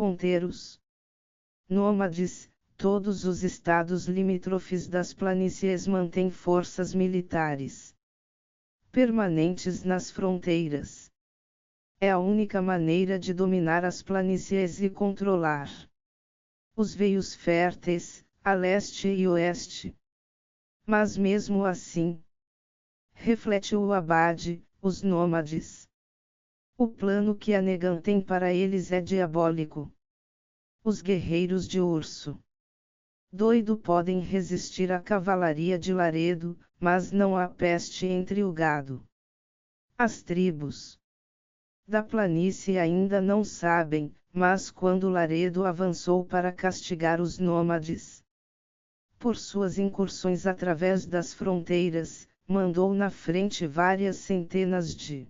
fronteiros nômades. Todos os estados limítrofes das planícies mantêm forças militares permanentes nas fronteiras. É a única maneira de dominar as planícies e controlar os veios férteis, a leste e oeste. Mas mesmo assim, reflete o abade, os nômades. O plano que Annegan tem para eles é diabólico. Os guerreiros de urso doido podem resistir à cavalaria de Laredo, mas não há peste entre o gado. As tribos da planície ainda não sabem, mas quando Laredo avançou para castigar os nômades por suas incursões através das fronteiras, mandou na frente várias centenas de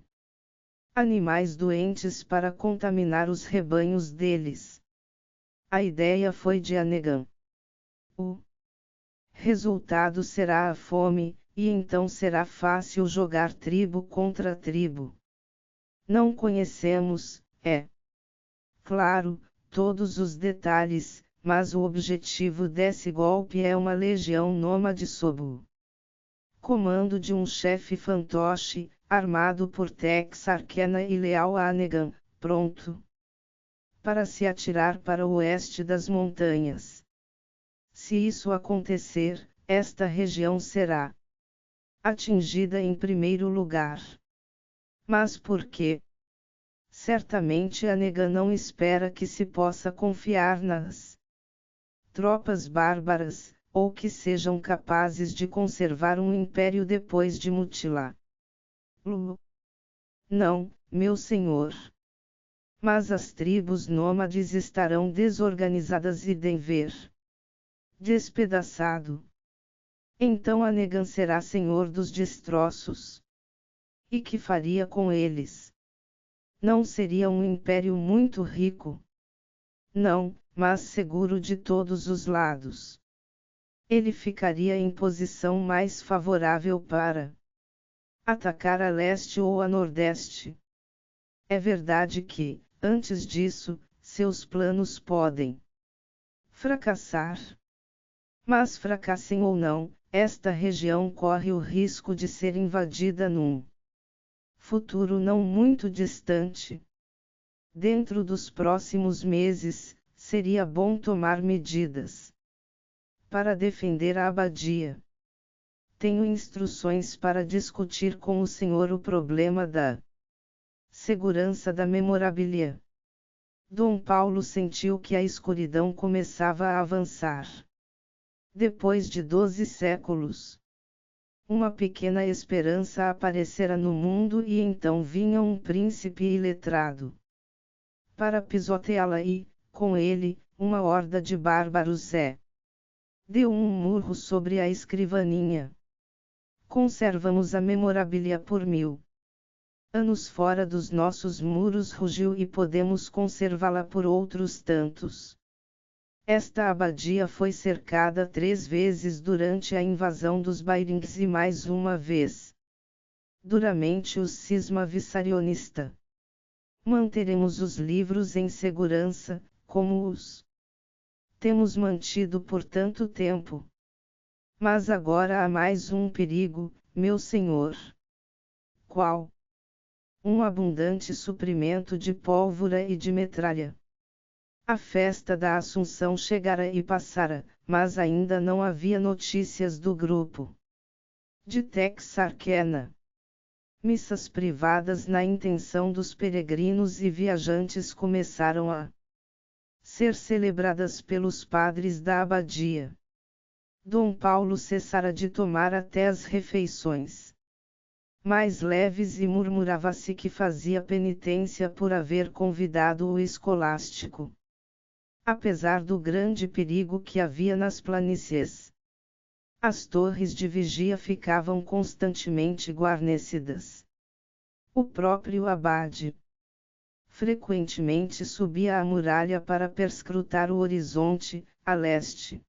animais doentes para contaminar os rebanhos deles. A ideia foi de Annegan. O resultado será a fome, e então será fácil jogar tribo contra tribo. Não conhecemos, claro, todos os detalhes, mas o objetivo desse golpe é uma legião nômade sob o comando de um chefe fantoche, armado por Texarkana e leal a Annegan, pronto para se atirar para o oeste das montanhas. Se isso acontecer, esta região será atingida em primeiro lugar. Mas por quê? Certamente Annegan não espera que se possa confiar nas tropas bárbaras, ou que sejam capazes de conservar um império depois de mutilá-lo. Não, meu senhor. Mas as tribos nômades estarão desorganizadas e Denver despedaçado. Então Annegan será senhor dos destroços. E que faria com eles? Não seria um império muito rico? Não, mas seguro de todos os lados. Ele ficaria em posição mais favorável para atacar a leste ou a nordeste. É verdade que, antes disso, seus planos podem fracassar. Mas fracassem ou não, esta região corre o risco de ser invadida num futuro não muito distante. Dentro dos próximos meses, seria bom tomar medidas para defender a abadia. Tenho instruções para discutir com o senhor o problema da segurança da memorabilia. Dom Paulo sentiu que a escuridão começava a avançar. Depois de 12 séculos, uma pequena esperança aparecera no mundo e então vinha um príncipe iletrado para pisoteá-la e, com ele, uma horda de bárbaros deu um murro sobre a escrivaninha. Conservamos a memorabilia por 1000 anos fora dos nossos muros, rugiu, e podemos conservá-la por outros tantos. Esta abadia foi cercada 3 vezes durante a invasão dos Bairings e mais uma vez duramente o cisma vissarionista. Manteremos os livros em segurança, como os temos mantido por tanto tempo. Mas agora há mais um perigo, meu senhor. Qual? Um abundante suprimento de pólvora e de metralha. A festa da Assunção chegara e passara, mas ainda não havia notícias do grupo de Texarkana. Missas privadas na intenção dos peregrinos e viajantes começaram a ser celebradas pelos padres da abadia. Dom Paulo cessara de tomar até as refeições mais leves e murmurava-se que fazia penitência por haver convidado o escolástico. Apesar do grande perigo que havia nas planícies, as torres de vigia ficavam constantemente guarnecidas. O próprio abade frequentemente subia a muralha para perscrutar o horizonte, a leste.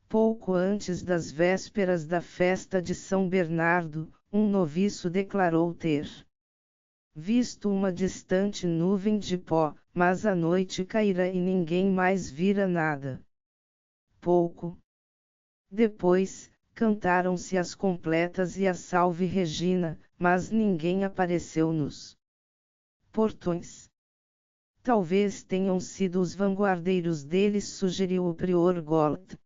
Pouco antes das vésperas da festa de São Bernardo, um noviço declarou ter visto uma distante nuvem de pó, mas a noite caíra e ninguém mais vira nada. Pouco depois, cantaram-se as completas e a Salve Regina, mas ninguém apareceu nos portões. Talvez tenham sido os vanguardeiros deles, sugeriu o prior Gold.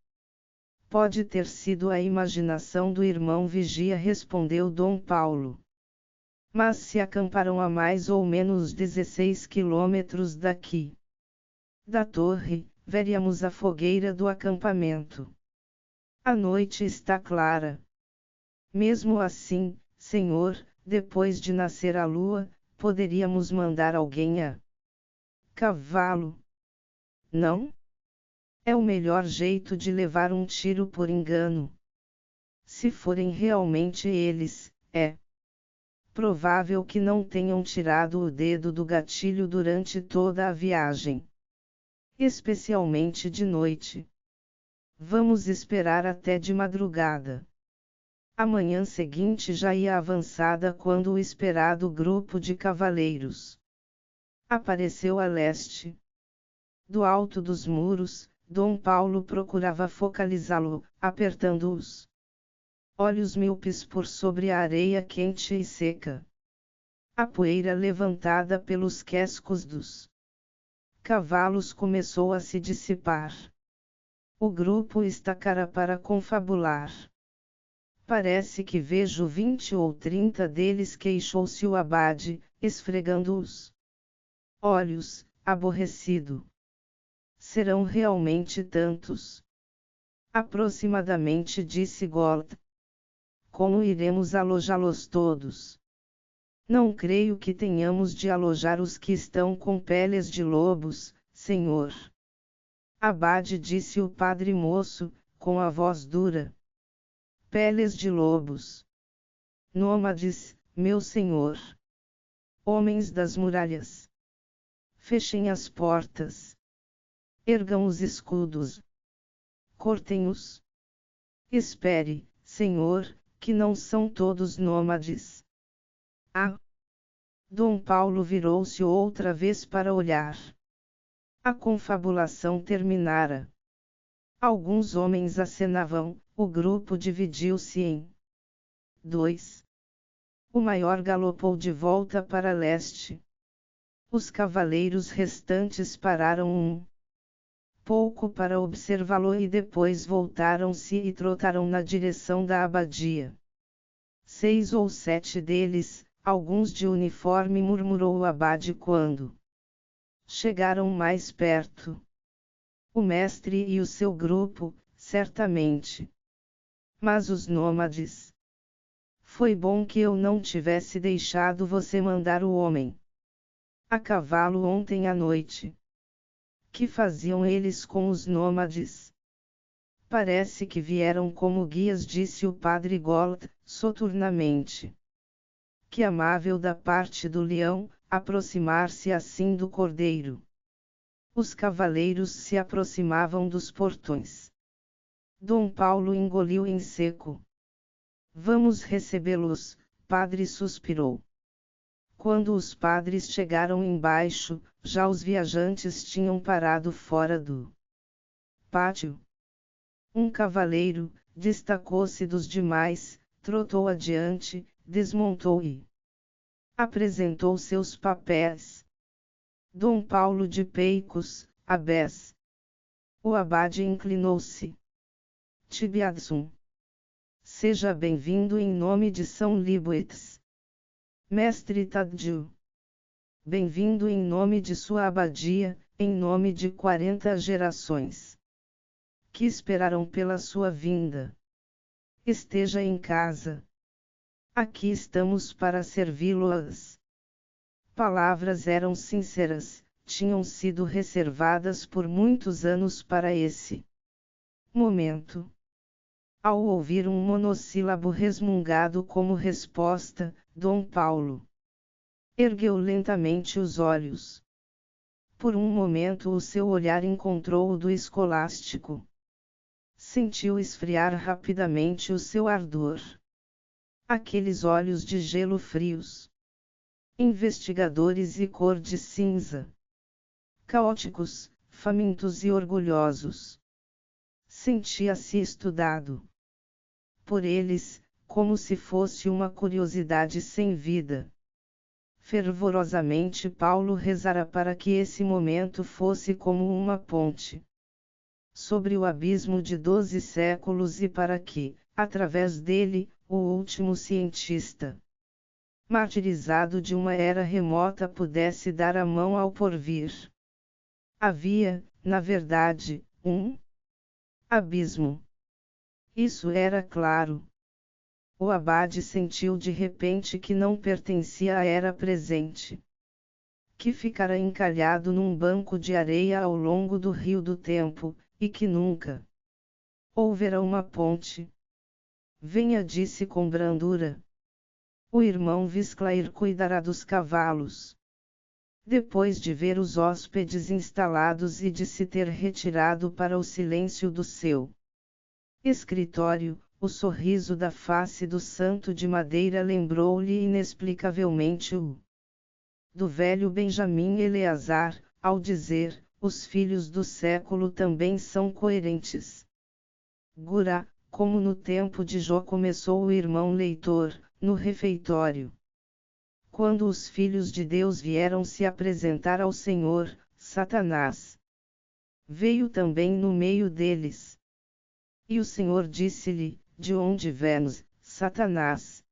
Pode ter sido a imaginação do irmão Vigia, respondeu Dom Paulo. Mas se acamparam a mais ou menos 16 quilômetros daqui da torre, veríamos a fogueira do acampamento. A noite está clara. Mesmo assim, senhor, depois de nascer a lua, poderíamos mandar alguém a cavalo. Não? É o melhor jeito de levar um tiro por engano. Se forem realmente eles, é provável que não tenham tirado o dedo do gatilho durante toda a viagem. Especialmente de noite. Vamos esperar até de madrugada. A manhã seguinte já ia avançada quando o esperado grupo de cavaleiros apareceu a leste. Do alto dos muros, Dom Paulo procurava focalizá-lo, apertando os olhos míopes por sobre a areia quente e seca. A poeira levantada pelos cascos dos cavalos começou a se dissipar. O grupo estacara para confabular. Parece que vejo 20 ou 30 deles, queixou-se o abade, esfregando os olhos, aborrecido. Serão realmente tantos? Aproximadamente, disse Gold. Como iremos alojá-los todos? Não creio que tenhamos de alojar os que estão com peles de lobos, senhor. Abade, disse o padre moço, com a voz dura. Peles de lobos. Nômades, meu senhor. Homens das muralhas. Fechem as portas. Ergam os escudos. Cortem-os. Espere, senhor, que não são todos nômades. Ah! Dom Paulo virou-se outra vez para olhar. A confabulação terminara. Alguns homens acenavam, o grupo dividiu-se em dois. O maior galopou de volta para leste. Os cavaleiros restantes pararam um pouco para observá-lo e depois voltaram-se e trotaram na direção da abadia. 6 ou 7 deles, alguns de uniforme, murmurou o abade quando chegaram mais perto. O mestre e o seu grupo, certamente. Mas os nômades. Foi bom que eu não tivesse deixado você mandar o homem a cavalo ontem à noite. Que faziam eles com os nômades? Parece que vieram como guias, disse o padre Gold, soturnamente. Que amável da parte do leão, aproximar-se assim do cordeiro. Os cavaleiros se aproximavam dos portões. Dom Paulo engoliu em seco. Vamos recebê-los, padre, suspirou. Quando os padres chegaram embaixo, já os viajantes tinham parado fora do pátio. Um cavaleiro destacou-se dos demais, trotou adiante, desmontou e apresentou seus papéis. Dom Paulo de Peicos, Abés. O abade inclinou-se. Tibiadsum. Seja bem-vindo em nome de São Liboetes. Mestre Tadju. Bem-vindo em nome de sua abadia, em nome de 40 gerações que esperaram pela sua vinda. Esteja em casa. Aqui estamos para servi-lo. As palavras eram sinceras, tinham sido reservadas por muitos anos para esse momento. Ao ouvir um monossílabo resmungado como resposta, Dom Paulo ergueu lentamente os olhos. Por um momento o seu olhar encontrou o do escolástico. Sentiu esfriar rapidamente o seu ardor. Aqueles olhos de gelo frios. investigadores e cor de cinza, caóticos, famintos e orgulhosos. Sentia-se estudado por eles, como se fosse uma curiosidade sem vida. Fervorosamente Paulo rezara para que esse momento fosse como uma ponte sobre o abismo de 12 séculos e para que, através dele, o último cientista martirizado de uma era remota pudesse dar a mão ao porvir. Havia, na verdade, um abismo. Isso era claro. O abade sentiu de repente que não pertencia à era presente. Que ficara encalhado num banco de areia ao longo do rio do tempo, e que nunca houvera uma ponte. Venha, disse com brandura. O irmão Visclair cuidará dos cavalos. Depois de ver os hóspedes instalados e de se ter retirado para o silêncio do seu escritório, o sorriso da face do santo de madeira lembrou-lhe inexplicavelmente o do velho Benjamim Eleazar, ao dizer: os filhos do século também são coerentes. Gurá, como no tempo de Jó, começou o irmão leitor, no refeitório. Quando os filhos de Deus vieram se apresentar ao Senhor, Satanás veio também no meio deles. E o Senhor disse-lhe: de onde vens, Satanás?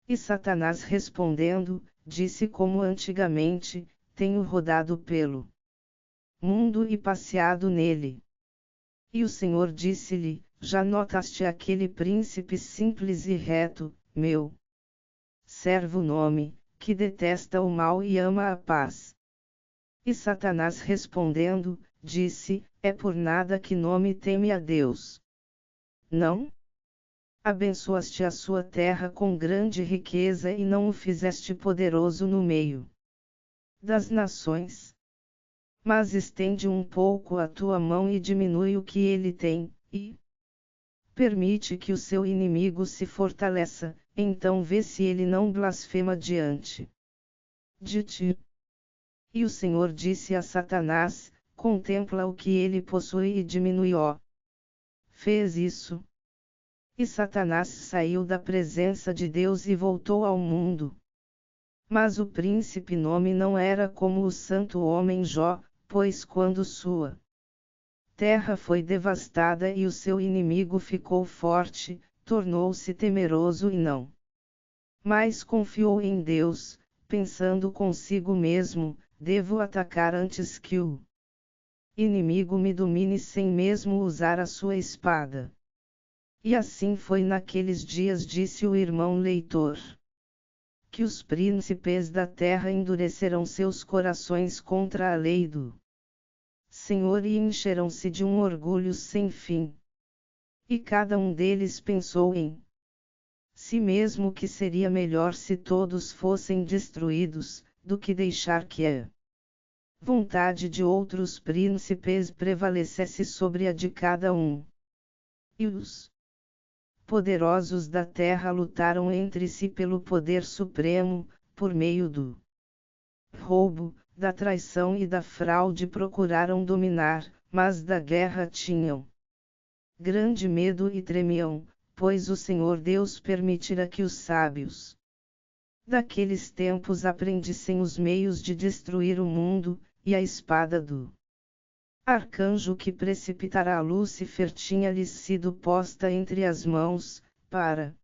E Satanás respondendo, disse como antigamente: tenho rodado pelo mundo e passeado nele. E o Senhor disse-lhe: já notaste aquele príncipe simples e reto, meu servo Nome, que detesta o mal e ama a paz? E Satanás respondendo, disse: é por nada que Nome teme a Deus. Não? Abençoaste a sua terra com grande riqueza e não o fizeste poderoso no meio das nações. Mas estende um pouco a tua mão e diminui o que ele tem, e permite que o seu inimigo se fortaleça, então vê se ele não blasfema diante de ti. E o Senhor disse a Satanás: contempla o que ele possui e diminui-o. Fez isso. E Satanás saiu da presença de Deus e voltou ao mundo. Mas o príncipe Nome não era como o santo homem Jó, pois quando sua terra foi devastada e o seu inimigo ficou forte, tornou-se temeroso e não mais confiou em Deus, pensando consigo mesmo: devo atacar antes que o inimigo me domine sem mesmo usar a sua espada. E assim foi naqueles dias, disse o irmão leitor, que os príncipes da terra endureceram seus corações contra a lei do Senhor e encheram-se de um orgulho sem fim. E cada um deles pensou em si mesmo que seria melhor se todos fossem destruídos, do que deixar que a vontade de outros príncipes prevalecesse sobre a de cada um. E os poderosos da terra lutaram entre si pelo poder supremo, por meio do roubo, da traição e da fraude procuraram dominar, mas da guerra tinham grande medo e tremiam, pois o Senhor Deus permitira que os sábios daqueles tempos aprendissem os meios de destruir o mundo, e a espada do arcanjo que precipitará Lúcifer tinha-lhes sido posta entre as mãos, para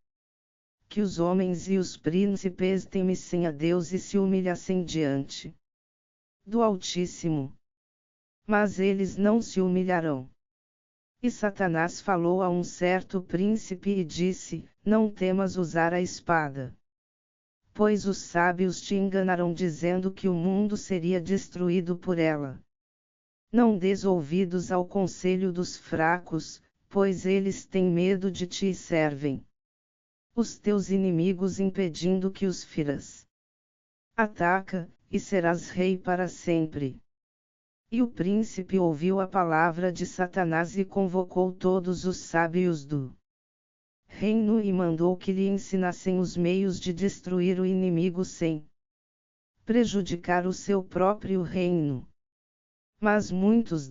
que os homens e os príncipes temessem a Deus e se humilhassem diante do Altíssimo. Mas eles não se humilharão. E Satanás falou a um certo príncipe e disse: não temas usar a espada. Pois os sábios te enganaram dizendo que o mundo seria destruído por ela. Não des ouvidos ao conselho dos fracos, pois eles têm medo de ti e servem os teus inimigos impedindo que os firas. Ataca, e serás rei para sempre. E o príncipe ouviu a palavra de Satanás e convocou todos os sábios do reino e mandou que lhe ensinassem os meios de destruir o inimigo sem prejudicar o seu próprio reino. Mas muitos